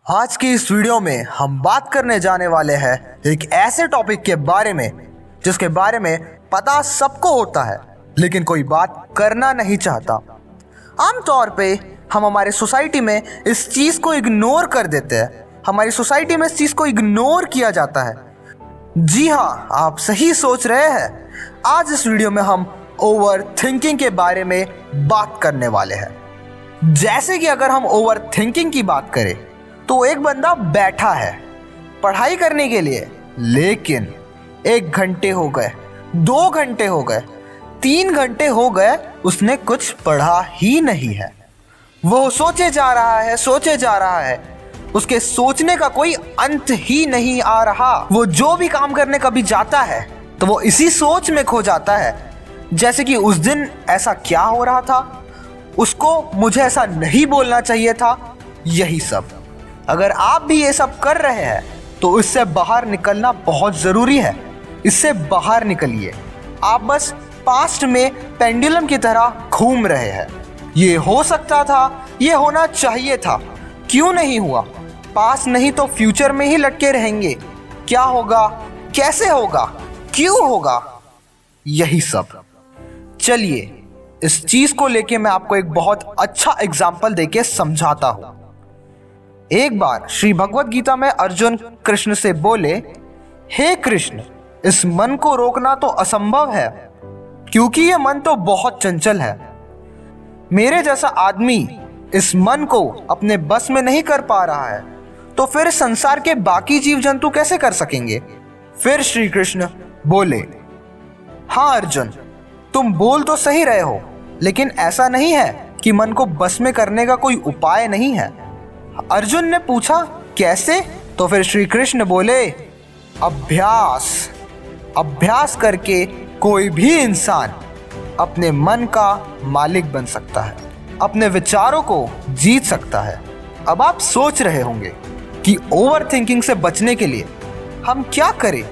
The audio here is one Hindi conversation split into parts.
आज की इस वीडियो में हम बात करने जाने वाले हैं एक ऐसे टॉपिक के बारे में जिसके बारे में पता सबको होता है लेकिन कोई बात करना नहीं चाहता। आमतौर पे हम हमारे सोसाइटी में इस चीज़ को इग्नोर कर देते हैं। हमारी सोसाइटी में इस चीज़ को इग्नोर किया जाता है। जी हाँ, आप सही सोच रहे हैं। आज इस वीडियो में हम ओवर थिंकिंग के बारे में बात करने वाले हैं। जैसे कि अगर हम ओवर थिंकिंग की बात करें तो एक बंदा बैठा है पढ़ाई करने के लिए, लेकिन 1 घंटे हो गए, 2 घंटे हो गए, 3 घंटे हो गए, उसने कुछ पढ़ा ही नहीं है। वो सोचे जा रहा है, सोचे जा रहा है, उसके सोचने का कोई अंत ही नहीं आ रहा। वो जो भी काम करने कभी जाता है तो वो इसी सोच में खो जाता है, जैसे कि उस दिन ऐसा क्या हो रहा था, उसको मुझे ऐसा नहीं बोलना चाहिए था, यही सब। अगर आप भी ये सब कर रहे हैं तो इससे बाहर निकलना बहुत ज़रूरी है। इससे बाहर निकलिए। आप बस पास्ट में पेंडुलम की तरह घूम रहे हैं। ये हो सकता था, ये होना चाहिए था, क्यों नहीं हुआ? पास्ट नहीं तो फ्यूचर में ही लटके रहेंगे। क्या होगा, कैसे होगा, क्यों होगा, यही सब। चलिए, इस चीज़ को लेके मैं आपको एक बहुत अच्छा एग्जाम्पल देके समझाता हूँ। एक बार श्री भगवत गीता में अर्जुन कृष्ण से बोले, हे कृष्ण, इस मन को रोकना तो असंभव है क्योंकि यह मन तो बहुत चंचल है। मेरे जैसा आदमी इस मन को अपने बस में नहीं कर पा रहा है, तो फिर संसार के बाकी जीव जंतु कैसे कर सकेंगे? फिर श्री कृष्ण बोले, हाँ अर्जुन, तुम बोल तो सही रहे हो, लेकिन ऐसा नहीं है कि मन को बस में करने का कोई उपाय नहीं है। अर्जुन ने पूछा, कैसे? तो फिर श्री कृष्ण बोले, अभ्यास। अभ्यास करके कोई भी इंसान अपने मन का मालिक बन सकता है, अपने विचारों को जीत सकता है। अब आप सोच रहे होंगे कि ओवर थिंकिंग से बचने के लिए हम क्या करें,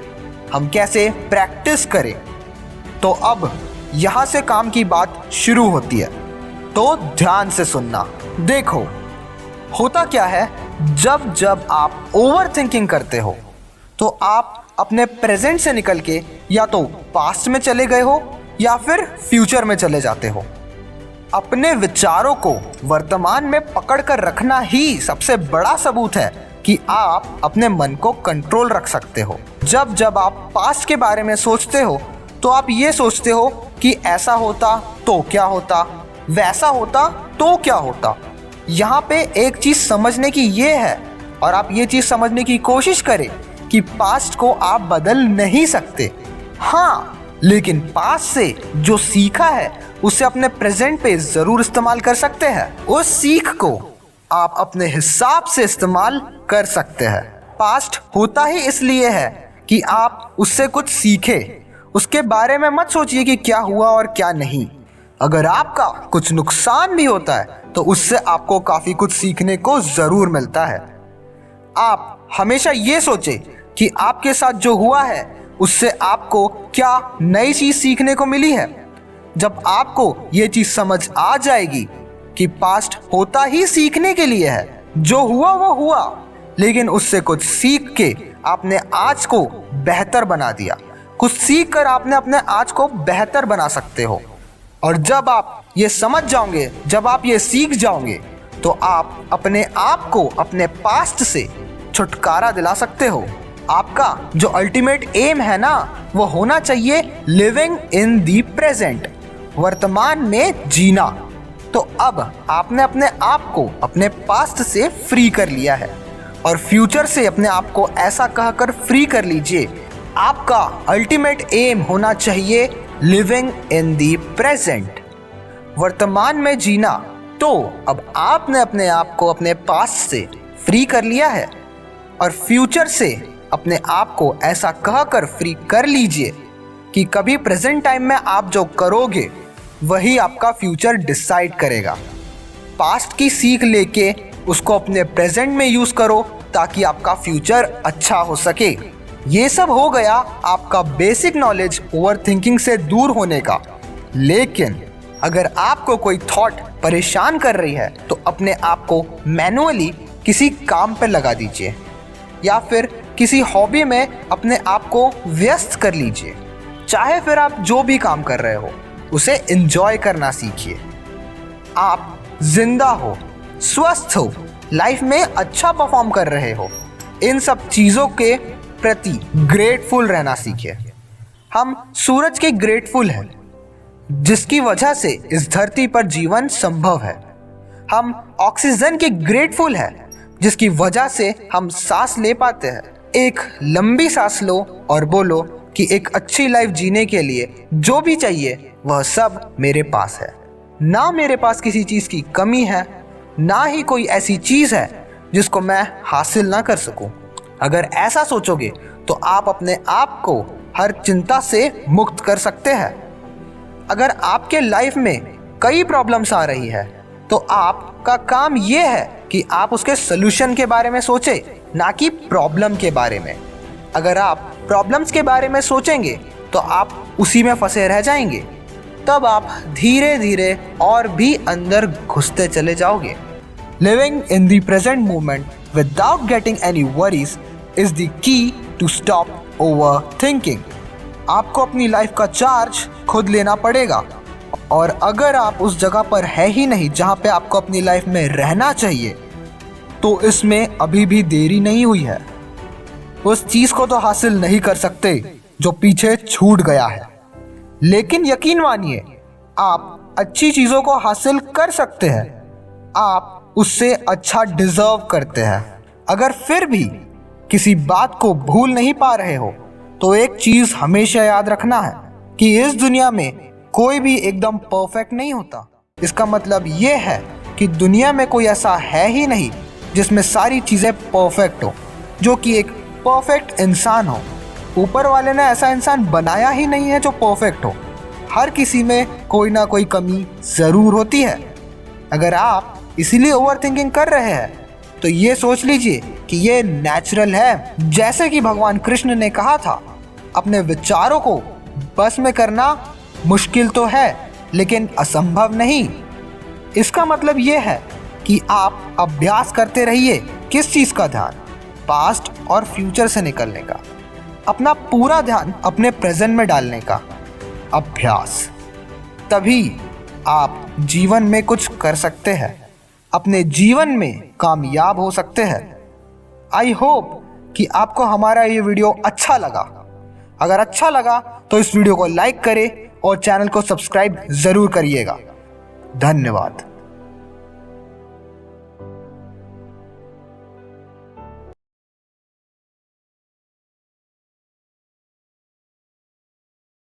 हम कैसे प्रैक्टिस करें? तो अब यहाँ से काम की बात शुरू होती है, तो ध्यान से सुनना। देखो, होता क्या है, जब जब आप ओवर थिंकिंग करते हो तो आप अपने प्रेजेंट से निकल के या तो पास्ट में चले गए हो या फिर फ्यूचर में चले जाते हो। अपने विचारों को वर्तमान में पकड़ कर रखना ही सबसे बड़ा सबूत है कि आप अपने मन को कंट्रोल रख सकते हो। जब जब आप पास्ट के बारे में सोचते हो तो आप ये सोचते हो कि ऐसा होता तो क्या होता, वैसा होता तो क्या होता। यहाँ पे एक चीज़ समझने की ये है, और आप ये चीज़ समझने की कोशिश करें कि पास्ट को आप बदल नहीं सकते। हाँ, लेकिन पास्ट से जो सीखा है उसे अपने प्रेजेंट पे ज़रूर इस्तेमाल कर सकते हैं। उस सीख को आप अपने हिसाब से इस्तेमाल कर सकते हैं। पास्ट होता ही इसलिए है कि आप उससे कुछ सीखें। उसके बारे में मत सोचिए कि क्या हुआ और क्या नहीं। अगर आपका कुछ नुकसान भी होता है तो उससे आपको काफ़ी कुछ सीखने को ज़रूर मिलता है। आप हमेशा ये सोचें कि आपके साथ जो हुआ है उससे आपको क्या नई चीज़ सीखने को मिली है। जब आपको ये चीज़ समझ आ जाएगी कि पास्ट होता ही सीखने के लिए है, जो हुआ वो हुआ, लेकिन उससे कुछ सीख के आपने आज को बेहतर बना दिया। कुछ सीख कर आपने अपने आज को बेहतर बना सकते हो। और जब आप ये समझ जाओगे, जब आप ये सीख जाओगे, तो आप अपने आप को अपने पास्ट से छुटकारा दिला सकते हो। आपका जो अल्टीमेट एम है ना, वो होना चाहिए लिविंग इन दी प्रेजेंट, वर्तमान में जीना। तो अब आपने अपने आप को अपने पास्ट से फ्री कर लिया है, और फ्यूचर से अपने आप को ऐसा कहकर फ्री कर लीजिए, आपका अल्टीमेट एम होना चाहिए लिविंग इन दी प्रेजेंट, वर्तमान में जीना। तो अब आपने अपने आप को अपने पास्ट से फ्री कर लिया है, और फ्यूचर से अपने आप को ऐसा कहकर फ्री कर लीजिए कि कभी प्रेजेंट टाइम में आप जो करोगे वही आपका फ्यूचर डिसाइड करेगा। पास्ट की सीख लेके उसको अपने प्रेजेंट में यूज़ करो ताकि आपका फ्यूचर अच्छा हो सके। ये सब हो गया आपका बेसिक नॉलेज ओवर थिंकिंग से दूर होने का। लेकिन अगर आपको कोई थॉट परेशान कर रही है तो अपने आप को मैनुअली किसी काम पर लगा दीजिए या फिर किसी हॉबी में अपने आप को व्यस्त कर लीजिए। चाहे फिर आप जो भी काम कर रहे हो उसे एंजॉय करना सीखिए। आप जिंदा हो, स्वस्थ हो, लाइफ में अच्छा परफॉर्म कर रहे हो, इन सब चीज़ों के प्रति ग्रेटफुल रहना सीखिए। हम सूरज के ग्रेटफुल हैं जिसकी वजह से इस धरती पर जीवन संभव है। हम ऑक्सीजन के ग्रेटफुल हैं जिसकी वजह से हम सांस ले पाते हैं। एक लंबी सांस लो और बोलो कि एक अच्छी लाइफ जीने के लिए जो भी चाहिए वह सब मेरे पास है। ना मेरे पास किसी चीज़ की कमी है, ना ही कोई ऐसी चीज़ है जिसको मैं हासिल ना कर सकूं। अगर ऐसा सोचोगे तो आप अपने आप को हर चिंता से मुक्त कर सकते हैं। अगर आपके लाइफ में कई प्रॉब्लम्स आ रही है तो आपका काम यह है कि आप उसके सलूशन के बारे में सोचें, ना कि प्रॉब्लम के बारे में। अगर आप प्रॉब्लम्स के बारे में सोचेंगे तो आप उसी में फंसे रह जाएंगे। तब आप धीरे धीरे और भी अंदर घुसते चले जाओगे। Living in the present moment without getting any worries is the key to stop over thinking. आपको अपनी लाइफ का चार्ज खुद लेना पड़ेगा, और अगर आप उस जगह पर है ही नहीं जहाँ पे आपको अपनी लाइफ में रहना चाहिए तो इसमें अभी भी देरी नहीं हुई है। उस चीज़ को तो हासिल नहीं कर सकते जो पीछे छूट गया है, लेकिन यकीन मानिए आप अच्छी चीज़ों को हासिल कर सकते हैं। आप उससे अच्छा डिजर्व करते हैं। अगर फिर भी किसी बात को भूल नहीं पा रहे हो तो एक चीज़ हमेशा याद रखना है कि इस दुनिया में कोई भी एकदम परफेक्ट नहीं होता। इसका मतलब ये है कि दुनिया में कोई ऐसा है ही नहीं जिसमें सारी चीज़ें परफेक्ट हो, जो कि एक परफेक्ट इंसान हो। ऊपर वाले ने ऐसा इंसान बनाया ही नहीं है जो परफेक्ट हो। हर किसी में कोई ना कोई कमी ज़रूर होती है। अगर आप इसीलिए ओवर थिंकिंग कर रहे हैं तो ये सोच लीजिए कि ये नेचुरल है। जैसे कि भगवान कृष्ण ने कहा था, अपने विचारों को बस में करना मुश्किल तो है लेकिन असंभव नहीं। इसका मतलब ये है कि आप अभ्यास करते रहिए। किस चीज़ का ध्यान? पास्ट और फ्यूचर से निकलने का। अपना पूरा ध्यान अपने प्रेजेंट में डालने का अभ्यास। तभी आप जीवन में कुछ कर सकते हैं, अपने जीवन में कामयाब हो सकते हैं। आई होप कि आपको हमारा ये वीडियो अच्छा लगा। अगर अच्छा लगा तो इस वीडियो को लाइक करें और चैनल को सब्सक्राइब ज़रूर करिएगा। धन्यवाद।